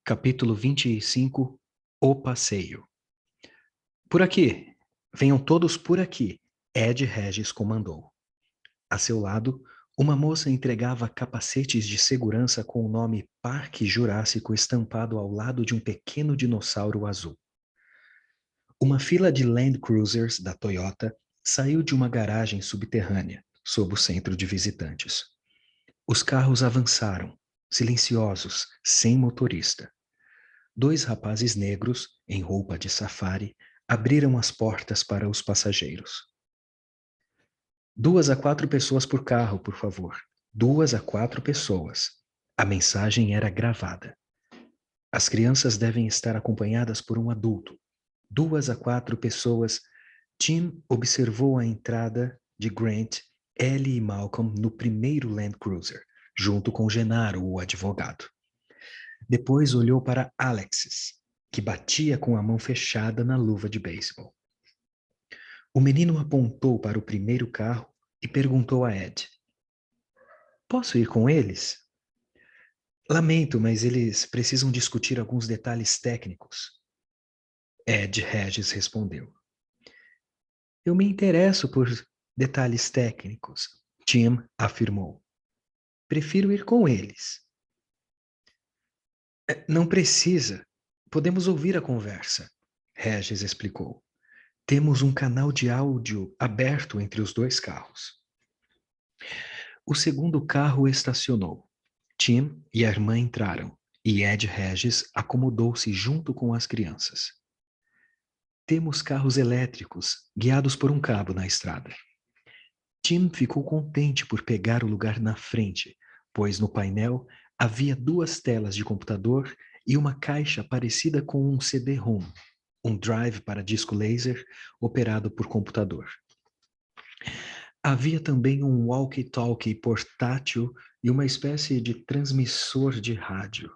Capítulo 25. O passeio. Por aqui! Venham todos por aqui! Ed Regis comandou. A seu lado, uma moça entregava capacetes de segurança com o nome Parque Jurássico estampado ao lado de um pequeno dinossauro azul. Uma fila de Land Cruisers da Toyota saiu de uma garagem subterrânea, sob o centro de visitantes. Os carros avançaram, silenciosos, sem motorista. Dois rapazes negros, em roupa de safari, abriram as portas para os passageiros. 2 a 4 pessoas por carro, por favor. 2 a 4 pessoas. A mensagem era gravada. As crianças devem estar acompanhadas por um adulto. 2 a 4 pessoas. Tim observou a entrada de Grant, Ellie e Malcolm no primeiro Land Cruiser, junto com Genaro, o advogado. Depois olhou para Alexis, que batia com a mão fechada na luva de beisebol. O menino apontou para o primeiro carro e perguntou a Ed: Posso ir com eles? Lamento, mas eles precisam discutir alguns detalhes técnicos. Ed Regis respondeu: Eu me interesso por detalhes técnicos, Tim afirmou. Prefiro ir com eles. Não precisa. Podemos ouvir a conversa, Regis explicou. Temos um canal de áudio aberto entre os dois carros. O segundo carro estacionou. Tim e a irmã entraram, e Ed Regis acomodou-se junto com as crianças. Temos carros elétricos, guiados por um cabo na estrada. Tim ficou contente por pegar o lugar na frente, pois no painel havia 2 telas de computador e uma caixa parecida com um CD-ROM, um drive para disco laser operado por computador. Havia também um walkie-talkie portátil e uma espécie de transmissor de rádio.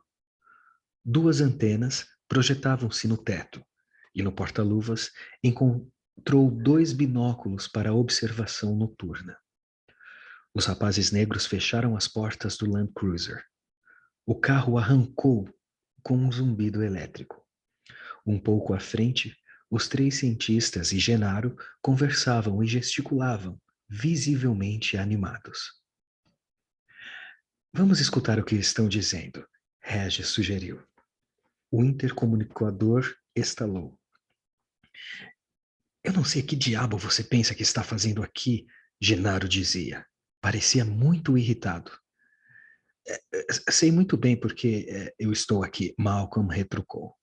2 antenas projetavam-se no teto, e no porta-luvas encontrou 2 binóculos para observação noturna. Os rapazes negros fecharam as portas do Land Cruiser. O carro arrancou com um zumbido elétrico. Um pouco à frente, os 3 cientistas e Genaro conversavam e gesticulavam, visivelmente animados. Vamos escutar o que estão dizendo, Regis sugeriu. O intercomunicador estalou. Eu não sei que diabo você pensa que está fazendo aqui, Genaro dizia. Parecia muito irritado. Sei muito bem porque eu estou aqui, Malcolm retrucou.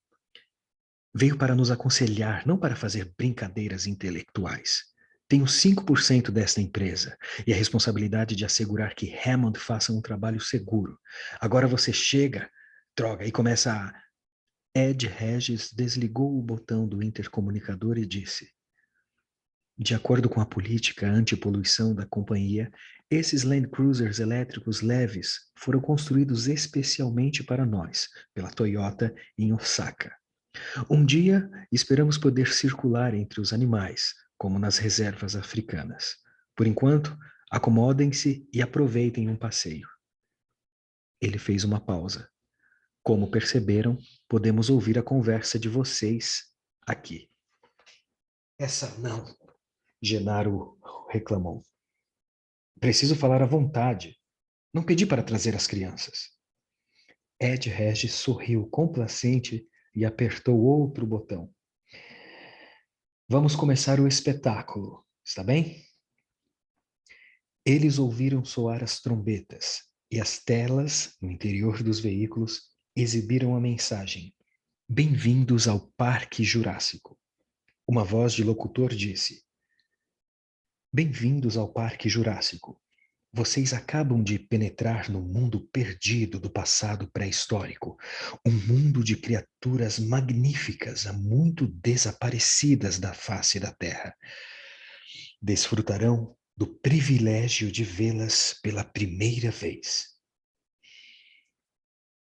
Veio para nos aconselhar, não para fazer brincadeiras intelectuais. Tenho 5% desta empresa e a responsabilidade de assegurar que Hammond faça um trabalho seguro. Agora você chega, droga, e começa a... Ed Regis desligou o botão do intercomunicador e disse: De acordo com a política antipoluição da companhia, esses Land Cruisers elétricos leves foram construídos especialmente para nós, pela Toyota em Osaka. Um dia, esperamos poder circular entre os animais, como nas reservas africanas. Por enquanto, acomodem-se e aproveitem um passeio. Ele fez uma pausa. Como perceberam, podemos ouvir a conversa de vocês aqui. Essa não, Genaro reclamou. Preciso falar à vontade. Não pedi para trazer as crianças. Ed Regis sorriu complacente e apertou outro botão. Vamos começar o espetáculo, está bem? Eles ouviram soar as trombetas e as telas no interior dos veículos exibiram a mensagem: Bem-vindos ao Parque Jurássico. Uma voz de locutor disse: Bem-vindos ao Parque Jurássico. Vocês acabam de penetrar no mundo perdido do passado pré-histórico, um mundo de criaturas magníficas há muito desaparecidas da face da Terra. Desfrutarão do privilégio de vê-las pela primeira vez.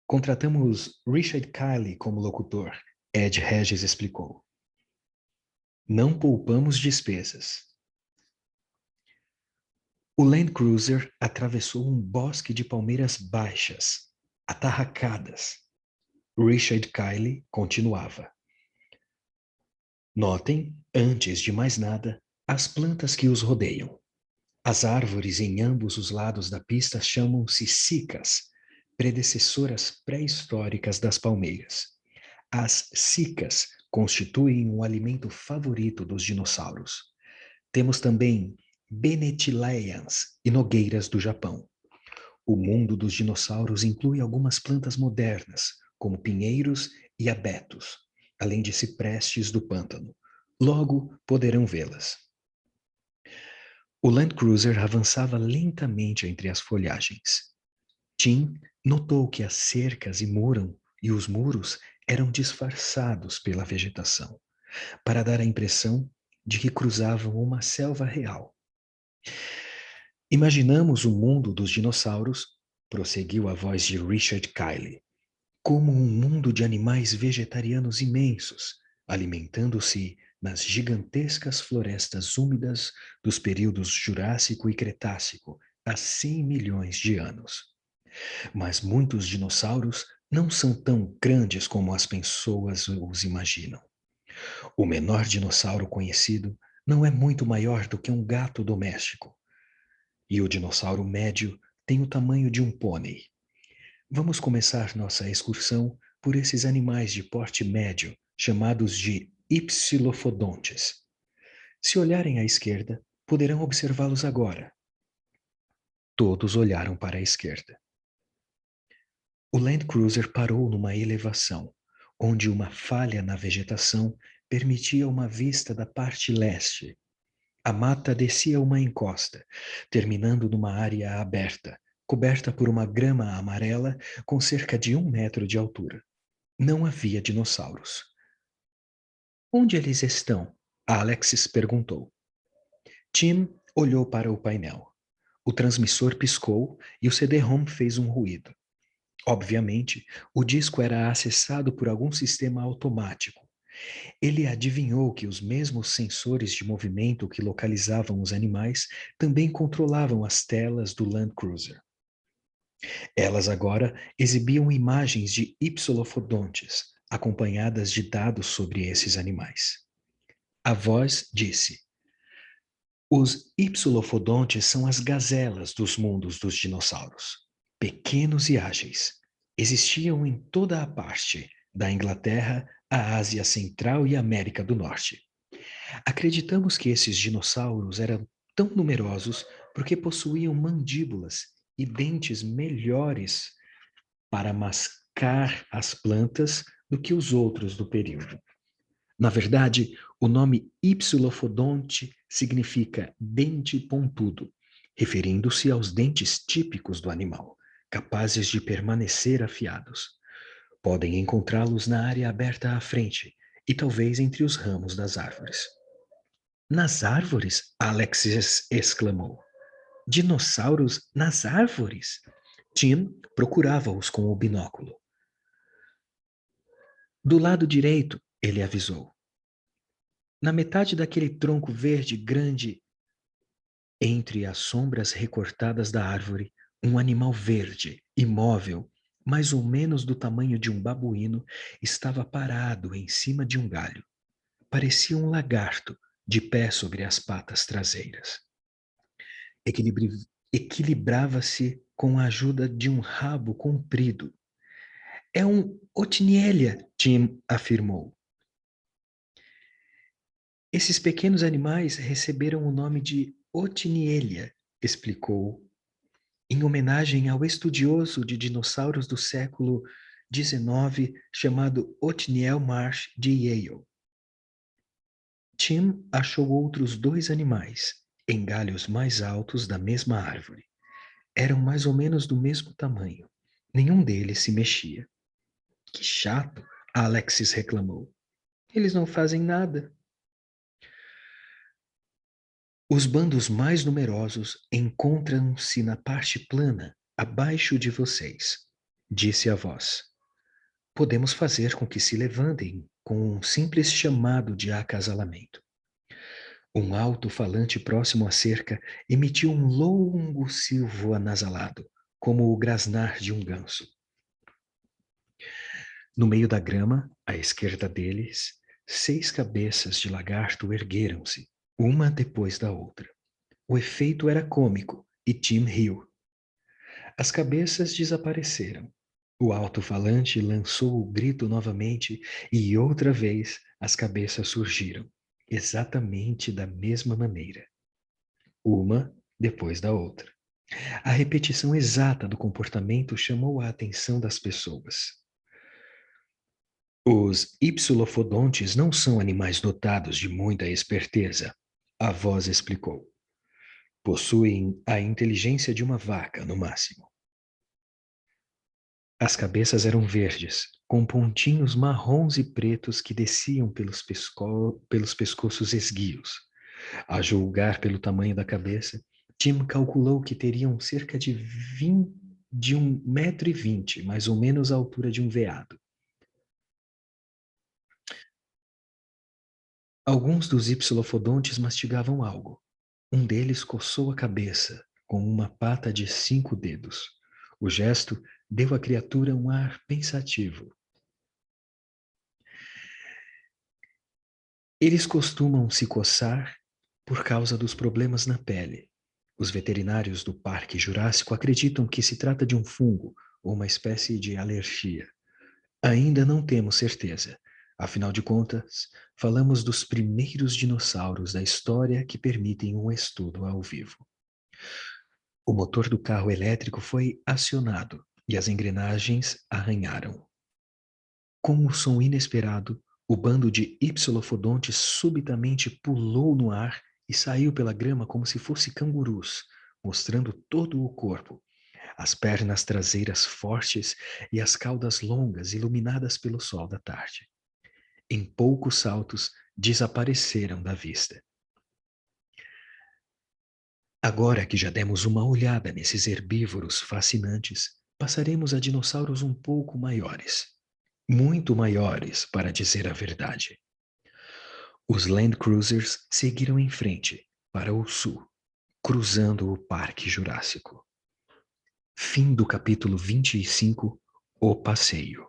Contratamos Richard Kiley como locutor, Ed Regis explicou. Não poupamos despesas. O Land Cruiser atravessou um bosque de palmeiras baixas, atarracadas. Richard Kiley continuava. Notem, antes de mais nada, as plantas que os rodeiam. As árvores em ambos os lados da pista chamam-se cicas, predecessoras pré-históricas das palmeiras. As cicas constituem o alimento favorito dos dinossauros. Temos também Benetileians e nogueiras do Japão. O mundo dos dinossauros inclui algumas plantas modernas, como pinheiros e abetos, além de ciprestes do pântano. Logo poderão vê-las. O Land Cruiser avançava lentamente entre as folhagens. Tim notou que as cercas e os muros eram disfarçados pela vegetação, para dar a impressão de que cruzavam uma selva real. Imaginamos o mundo dos dinossauros, prosseguiu a voz de Richard Kiley, como um mundo de animais vegetarianos imensos, alimentando-se nas gigantescas florestas úmidas dos períodos Jurássico e Cretácico, há 100 milhões de anos. Mas muitos dinossauros não são tão grandes como as pessoas os imaginam. O menor dinossauro conhecido não é muito maior do que um gato doméstico. E o dinossauro médio tem o tamanho de um pônei. Vamos começar nossa excursão por esses animais de porte médio, chamados de Hypsilophodontes. Se olharem à esquerda, poderão observá-los agora. Todos olharam para a esquerda. O Land Cruiser parou numa elevação, onde uma falha na vegetação permitia uma vista da parte leste. A mata descia uma encosta, terminando numa área aberta, coberta por uma grama amarela com cerca de 1 metro de altura. Não havia dinossauros. Onde eles estão? Alexis perguntou. Tim olhou para o painel. O transmissor piscou e o CD-ROM fez um ruído. Obviamente, o disco era acessado por algum sistema automático. Ele adivinhou que os mesmos sensores de movimento que localizavam os animais também controlavam as telas do Land Cruiser. Elas agora exibiam imagens de Hypsilophodontes, acompanhadas de dados sobre esses animais. A voz disse: os Hypsilophodontes são as gazelas dos mundos dos dinossauros, pequenos e ágeis. Existiam em toda a parte, da Inglaterra à Ásia Central e América do Norte. Acreditamos que esses dinossauros eram tão numerosos porque possuíam mandíbulas e dentes melhores para mascar as plantas do que os outros do período. Na verdade, o nome Hypsilophodonte significa dente pontudo, referindo-se aos dentes típicos do animal, capazes de permanecer afiados. Podem encontrá-los na área aberta à frente e talvez entre os ramos das árvores. Nas árvores? Alexis exclamou. Dinossauros nas árvores? Tim procurava-os com o binóculo. Do lado direito, ele avisou. Na metade daquele tronco verde grande, entre as sombras recortadas da árvore, um animal verde, imóvel, mais ou menos do tamanho de um babuíno, estava parado em cima de um galho. Parecia um lagarto, de pé sobre as patas traseiras. Equilibrava-se com a ajuda de um rabo comprido. É um Otnielia, Tim afirmou. Esses pequenos animais receberam o nome de Otnielia, explicou, em homenagem ao estudioso de dinossauros do século XIX chamado Othniel Marsh de Yale. Tim achou outros 2 animais, em galhos mais altos da mesma árvore. Eram mais ou menos do mesmo tamanho. Nenhum deles se mexia. Que chato, Alexis reclamou. Eles não fazem nada. Os bandos mais numerosos encontram-se na parte plana, abaixo de vocês, disse a voz. Podemos fazer com que se levantem com um simples chamado de acasalamento. Um alto-falante próximo à cerca emitiu um longo silvo anasalado, como o grasnar de um ganso. No meio da grama, à esquerda deles, 6 cabeças de lagarto ergueram-se, uma depois da outra. O efeito era cômico e Tim riu. As cabeças desapareceram. O alto-falante lançou o grito novamente e outra vez as cabeças surgiram, exatamente da mesma maneira, uma depois da outra. A repetição exata do comportamento chamou a atenção das pessoas. Os ipsilofodontes não são animais dotados de muita esperteza, a voz explicou. Possuem a inteligência de uma vaca, no máximo. As cabeças eram verdes, com pontinhos marrons e pretos que desciam pelos pescoços esguios. A julgar pelo tamanho da cabeça, Tim calculou que teriam cerca de 1,20 m, mais ou menos a altura de um veado. Alguns dos ipsilofodontes mastigavam algo. Um deles coçou a cabeça com uma pata de 5 dedos. O gesto deu à criatura um ar pensativo. Eles costumam se coçar por causa dos problemas na pele. Os veterinários do Parque Jurássico acreditam que se trata de um fungo ou uma espécie de alergia. Ainda não temos certeza. Afinal de contas, falamos dos primeiros dinossauros da história que permitem um estudo ao vivo. O motor do carro elétrico foi acionado e as engrenagens arranharam. Com um som inesperado, o bando de ipsilofodontes subitamente pulou no ar e saiu pela grama como se fosse cangurus, mostrando todo o corpo, as pernas traseiras fortes e as caudas longas iluminadas pelo sol da tarde. Em poucos saltos, desapareceram da vista. Agora que já demos uma olhada nesses herbívoros fascinantes, passaremos a dinossauros um pouco maiores. Muito maiores, para dizer a verdade. Os Land Cruisers seguiram em frente, para o sul, cruzando o Parque Jurássico. Fim do capítulo 25, O Passeio.